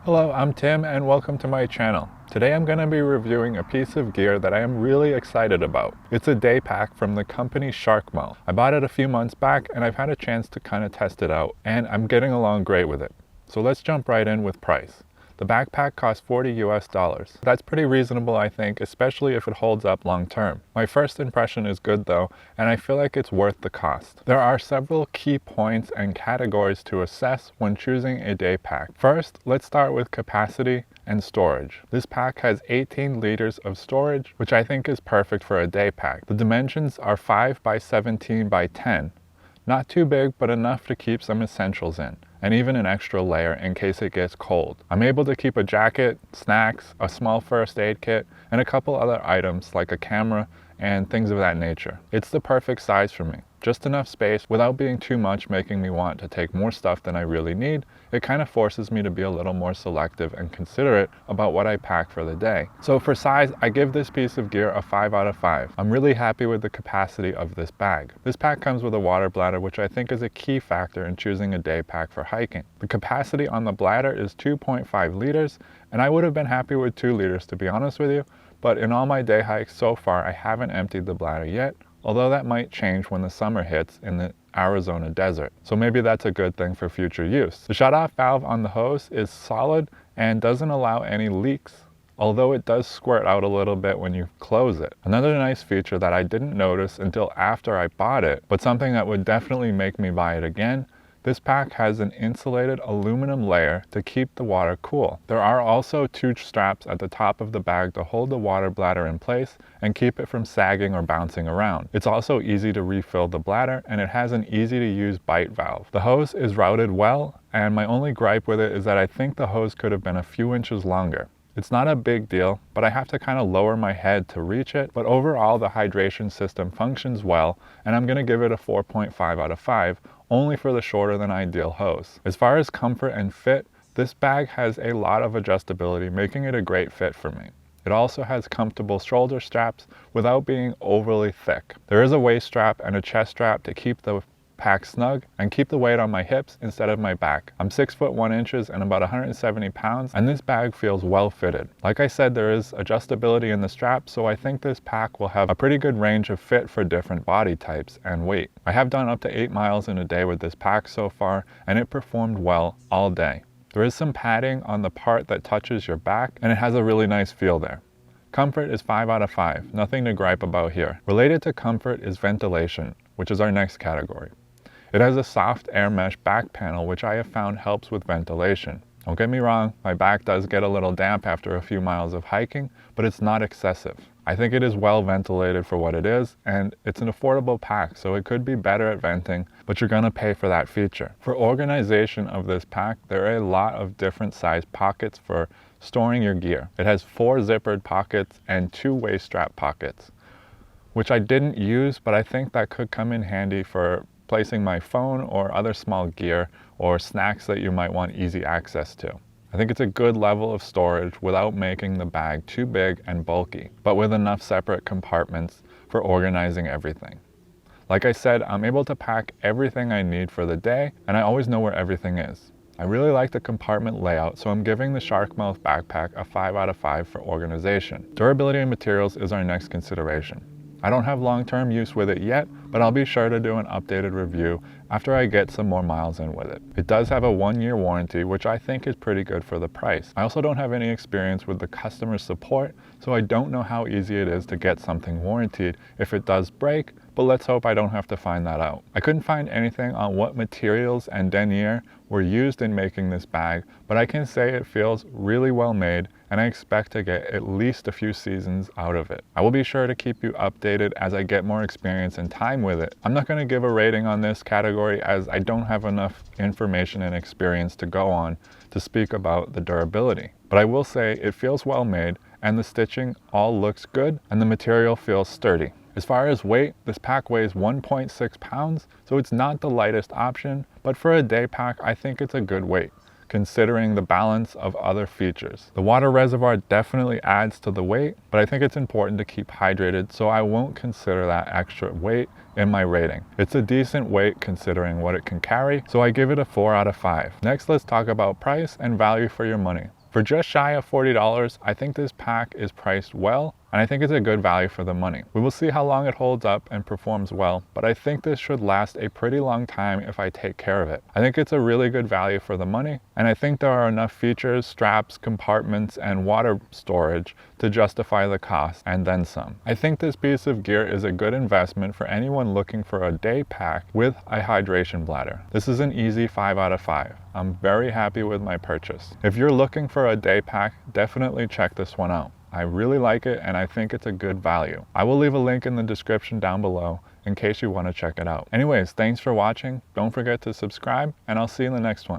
Hello, I'm Tim and welcome to my channel. Today I'm going to be reviewing a piece of gear that I am really excited about. It's a day pack from the company Sharkmouth. I bought it a few months back and I've had a chance to kind of test it out and I'm getting along great with it. So let's jump right in with price. The backpack costs $40 US. That's pretty reasonable, I think, especially if it holds up long term. My first impression is good though, and I feel like it's worth the cost. There are several key points and categories to assess when choosing a day pack. First, let's start with capacity and storage. This pack has 18 liters of storage, which I think is perfect for a day pack. The dimensions are 5 by 17 by 10. Not too big, but enough to keep some essentials in, and even an extra layer in case it gets cold. I'm able to keep a jacket, snacks, a small first aid kit, and a couple other items like a camera and things of that nature. It's the perfect size for me. Just enough space without being too much, making me want to take more stuff than I really need. It kind of forces me to be a little more selective and considerate about what I pack for the day. So for size, I give this piece of gear a 5 out of 5. I'm really happy with the capacity of this bag. This pack comes with a water bladder, which I think is a key factor in choosing a day pack for hiking. The capacity on the bladder is 2.5 liters, and I would have been happy with 2 liters to be honest with you, but in all my day hikes so far, I haven't emptied the bladder yet, although that might change when the summer hits in the Arizona desert. So maybe that's a good thing for future use. The shut-off valve on the hose is solid and doesn't allow any leaks, although it does squirt out a little bit when you close it. Another nice feature that I didn't notice until after I bought it, but something that would definitely make me buy it again, this pack has an insulated aluminum layer to keep the water cool. There are also 2 straps at the top of the bag to hold the water bladder in place and keep it from sagging or bouncing around. It's also easy to refill the bladder and it has an easy to use bite valve. The hose is routed well, and my only gripe with it is that I think the hose could have been a few inches longer. It's not a big deal, but I have to kind of lower my head to reach it, but overall the hydration system functions well, and I'm going to give it a 4.5 out of 5, only for the shorter than ideal hose. As far as comfort and fit, this bag has a lot of adjustability, making it a great fit for me. It also has comfortable shoulder straps without being overly thick. There is a waist strap and a chest strap to keep the pack snug and keep the weight on my hips instead of my back. I'm 6 foot 1 inches and about 170 pounds, and this bag feels well fitted. Like I said, there is adjustability in the strap, so I think this pack will have a pretty good range of fit for different body types and weight. I have done up to 8 miles in a day with this pack so far, and it performed well all day. There is some padding on the part that touches your back, and it has a really nice feel there. Comfort is 5 out of 5, nothing to gripe about here. Related to comfort is ventilation, which is our next category. It has a soft air mesh back panel, which I have found helps with ventilation. Don't get me wrong, my back does get a little damp after a few miles of hiking, but it's not excessive. I think it is well ventilated for what it is, and it's an affordable pack, so it could be better at venting, but you're gonna pay for that feature. For organization of this pack, there are a lot of different size pockets for storing your gear. It has 4 zippered pockets and 2 waist strap pockets, which I didn't use, but I think that could come in handy for placing my phone or other small gear or snacks that you might want easy access to. I think it's a good level of storage without making the bag too big and bulky, but with enough separate compartments for organizing everything. Like I said, I'm able to pack everything I need for the day, and I always know where everything is. I really like the compartment layout, so I'm giving the Sharkmouth backpack a 5 out of 5 for organization. Durability and materials is our next consideration. I don't have long-term use with it yet, but I'll be sure to do an updated review after I get some more miles in with it. It does have a 1-year warranty, which I think is pretty good for the price. I also don't have any experience with the customer support, so I don't know how easy it is to get something warranted if it does break, but let's hope I don't have to find that out. I couldn't find anything on what materials and denier were used in making this bag, but I can say it feels really well made, and I expect to get at least a few seasons out of it. I will be sure to keep you updated as I get more experience and time with it. I'm not going to give a rating on this category as I don't have enough information and experience to go on to speak about the durability. But I will say it feels well made, and the stitching all looks good, and the material feels sturdy. As far as weight, this pack weighs 1.6 pounds, so it's not the lightest option, but for a day pack, I think it's a good weight. considering the balance of other features. The water reservoir definitely adds to the weight, but I think it's important to keep hydrated, so I won't consider that extra weight in my rating. It's a decent weight considering what it can carry, so I give it a 4 out of 5. Next, let's talk about price and value for your money. For just shy of $40, I think this pack is priced well, and I think it's a good value for the money. We will see how long it holds up and performs well, but I think this should last a pretty long time if I take care of it. I think it's a really good value for the money, and I think there are enough features, straps, compartments, and water storage to justify the cost, and then some. I think this piece of gear is a good investment for anyone looking for a day pack with a hydration bladder. This is an easy 5 out of 5. I'm very happy with my purchase. If you're looking for a day pack, definitely check this one out. I really like it and I think it's a good value. I will leave a link in the description down below in case you want to check it out. Anyways, thanks for watching. Don't forget to subscribe and I'll see you in the next one.